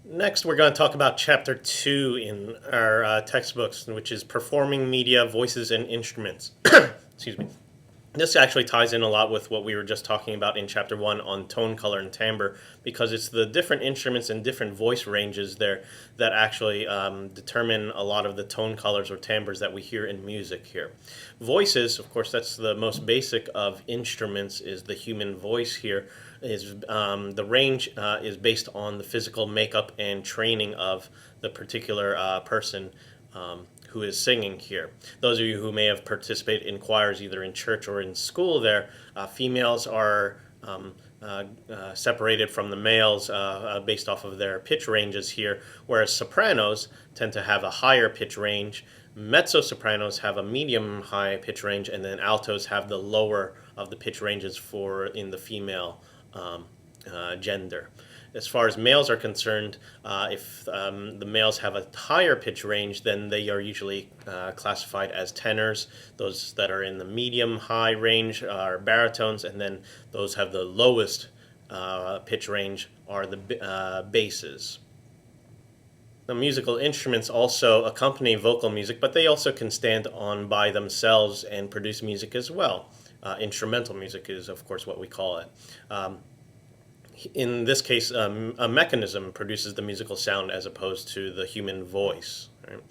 Next, we're going to talk about Chapter 2 in our textbooks, which is Performing Media, Voices, and Instruments. Excuse me. This actually ties in a lot with what we were just talking about in Chapter 1 on tone, color, and timbre, because it's the different instruments and different voice ranges there that actually determine a lot of the tone, colors, or timbres that we hear in music here. Voices, of course, that's the most basic of instruments, is the human voice here. The range is based on the physical makeup and training of the particular person who is singing here. Those of you who may have participated in choirs either in church or in school there, females are separated from the males based off of their pitch ranges here, whereas sopranos tend to have a higher pitch range, mezzo-sopranos have a medium-high pitch range, and then altos have the lower of the pitch ranges for in the female gender. As far as males are concerned, if the males have a higher pitch range, then they are usually classified as tenors. Those that are in the medium-high range are baritones, and then those have the lowest pitch range are the basses. The musical instruments also accompany vocal music, but they also can stand on by themselves and produce music as well. Instrumental music is, of course, what we call it. In this case, a mechanism produces the musical sound as opposed to the human voice. Right?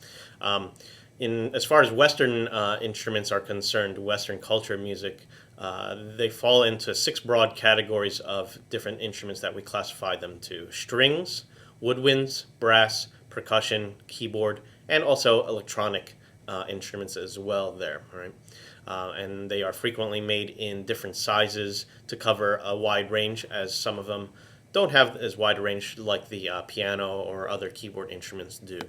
As far as Western instruments are concerned, Western culture music, they fall into 6 broad categories of different instruments that we classify them to: strings, woodwinds, brass, percussion, keyboard, and also electronic instruments as well there. Right? And they are frequently made in different sizes to cover a wide range, as some of them don't have as wide a range like the piano or other keyboard instruments do.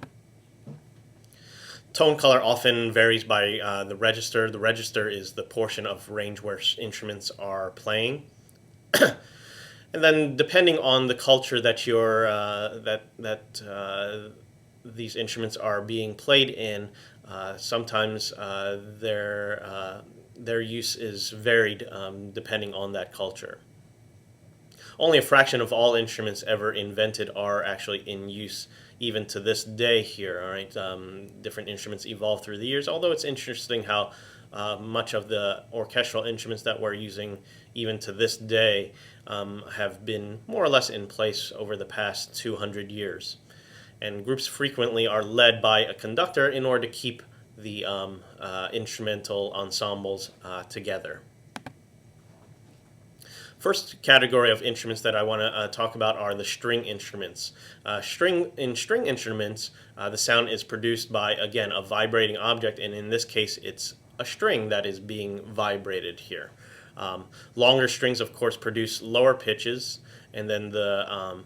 Tone color often varies by the register. The register is the portion of range where instruments are playing. And then, depending on the culture that these instruments are being played in, sometimes their use is varied depending on that culture. Only a fraction of all instruments ever invented are actually in use even to this day here. All right, different instruments evolve through the years, although it's interesting how much of the orchestral instruments that we're using even to this day have been more or less in place over the past 200 years. And groups frequently are led by a conductor in order to keep the instrumental ensembles together. First category of instruments that I want to talk about are the string instruments. String instruments, the sound is produced by, again, a vibrating object, and in this case, it's a string that is being vibrated here. Longer strings, of course, produce lower pitches, and then the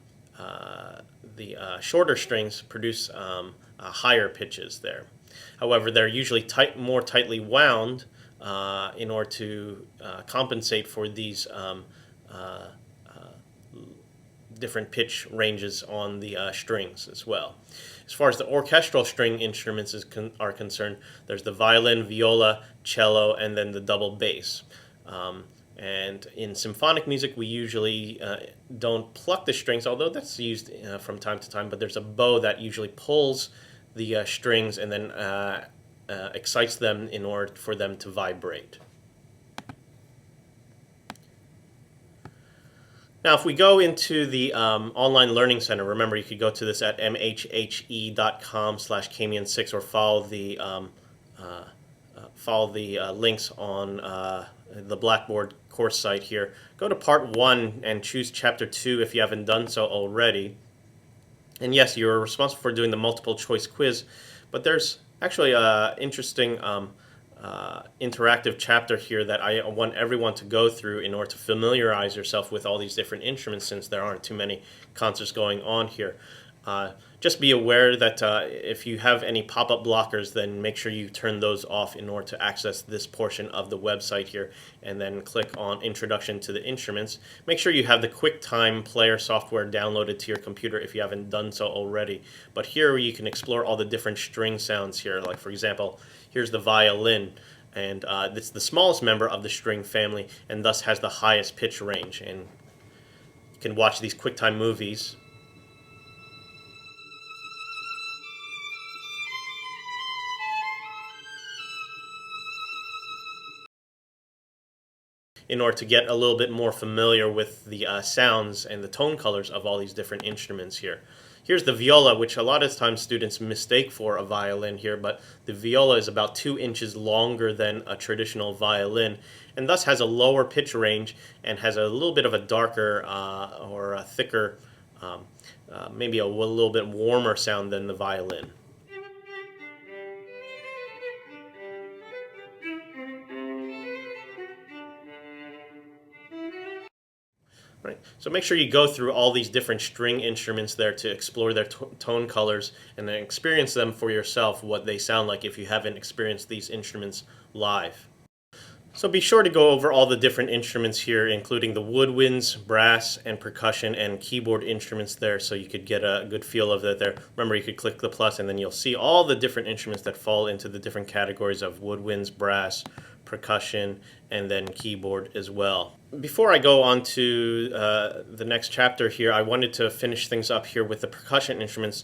shorter strings produce higher pitches there. However, they're usually more tightly wound in order to compensate for these different pitch ranges on the strings as well. As far as the orchestral string instruments are concerned, there's the violin, viola, cello, and then the double bass. And in symphonic music, we usually don't pluck the strings, although that's used from time to time, but there's a bow that usually pulls the strings and then excites them in order for them to vibrate. Now, if we go into the online learning center, remember you could go to this at mhhe.com/Camian6 or follow the links on the Blackboard course site here. Go to Part 1 and choose Chapter 2 if you haven't done so already. And yes, you're responsible for doing the multiple choice quiz, but there's actually an interesting interactive chapter here that I want everyone to go through in order to familiarize yourself with all these different instruments, since there aren't too many concerts going on here. Just be aware that if you have any pop-up blockers, then make sure you turn those off in order to access this portion of the website here, and then click on Introduction to the Instruments. Make sure you have the QuickTime Player software downloaded to your computer if you haven't done so already. But here you can explore all the different string sounds here. Like, for example, here's the violin, and it's the smallest member of the string family and thus has the highest pitch range. And you can watch these QuickTime movies in order to get a little bit more familiar with the sounds and the tone colors of all these different instruments here. Here's the viola, which a lot of times students mistake for a violin here, but the viola is about 2 inches longer than a traditional violin, and thus has a lower pitch range and has a little bit of a darker or a thicker, maybe a little bit warmer sound than the violin. Right. So make sure you go through all these different string instruments there to explore their tone colors and then experience them for yourself, what they sound like if you haven't experienced these instruments live. So be sure to go over all the different instruments here, including the woodwinds, brass, and percussion and keyboard instruments there, so you could get a good feel of that there. Remember, you could click the plus and then you'll see all the different instruments that fall into the different categories of woodwinds, brass, percussion, and then keyboard as well. Before I go on to the next chapter here, I wanted to finish things up here with the percussion instruments,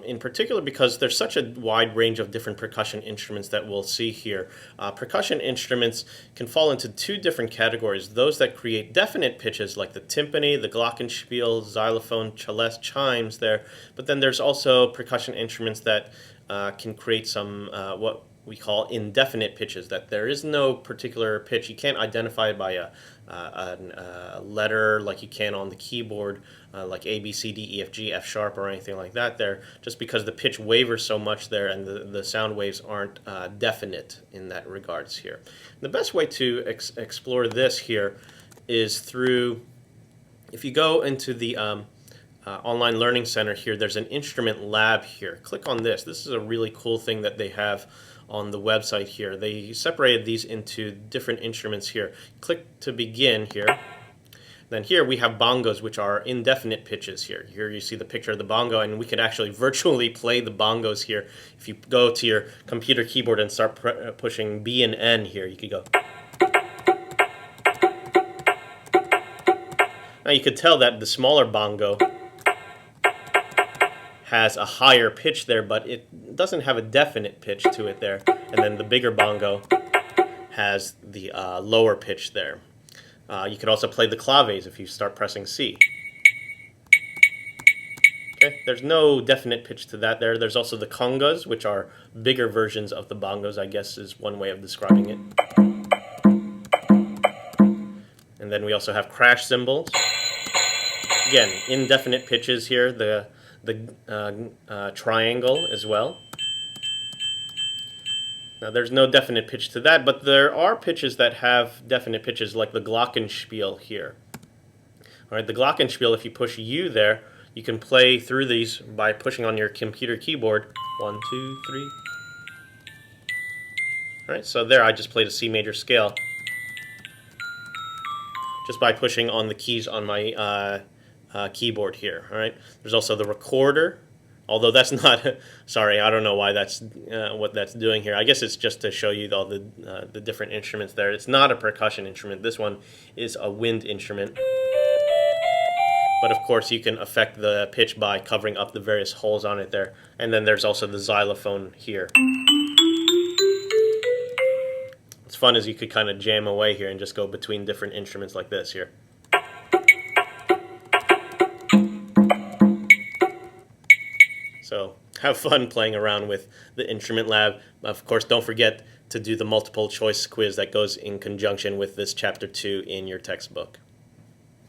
in particular because there's such a wide range of different percussion instruments that we'll see here. Percussion instruments can fall into 2 different categories: those that create definite pitches like the timpani, the glockenspiel, xylophone, celeste, chimes there, but then there's also percussion instruments that can create some what we call indefinite pitches, that there is no particular pitch. You can't identify it by a letter like you can on the keyboard, like A, B, C, D, E, F, G, F sharp, or anything like that there, just because the pitch wavers so much there and the sound waves aren't definite in that regards here. The best way to explore this here is through, if you go into the online learning center here, there's an instrument lab here. Click on this. This is a really cool thing that they have on the website here. They separated these into different instruments here. Click to begin here. Then here we have bongos, which are indefinite pitches here. Here you see the picture of the bongo, and we could actually virtually play the bongos here. If you go to your computer keyboard and start pushing B and N here, you could go. Now you could tell that the smaller bongo has a higher pitch there, but it doesn't have a definite pitch to it there. And then the bigger bongo has the lower pitch there. You could also play the claves if you start pressing C. Okay, there's no definite pitch to that there. There's also the congas, which are bigger versions of the bongos, I guess is one way of describing it. And then we also have crash cymbals. Again, indefinite pitches here. The triangle as well. Now there's no definite pitch to that, but there are pitches that have definite pitches, like the Glockenspiel here. All right, the Glockenspiel, if you push U there, you can play through these by pushing on your computer keyboard. 1, 2, 3. All right, so there I just played a C major scale just by pushing on the keys on my keyboard here. All right. There's also the recorder, although that's not. Sorry, I don't know why that's what that's doing here. I guess it's just to show you all the different instruments there. It's not a percussion instrument. This one is a wind instrument. But of course, you can affect the pitch by covering up the various holes on it there. And then there's also the xylophone here. What's fun is you could kind of jam away here and just go between different instruments like this here. So have fun playing around with the instrument lab. Of course, don't forget to do the multiple choice quiz that goes in conjunction with this chapter 2 in your textbook.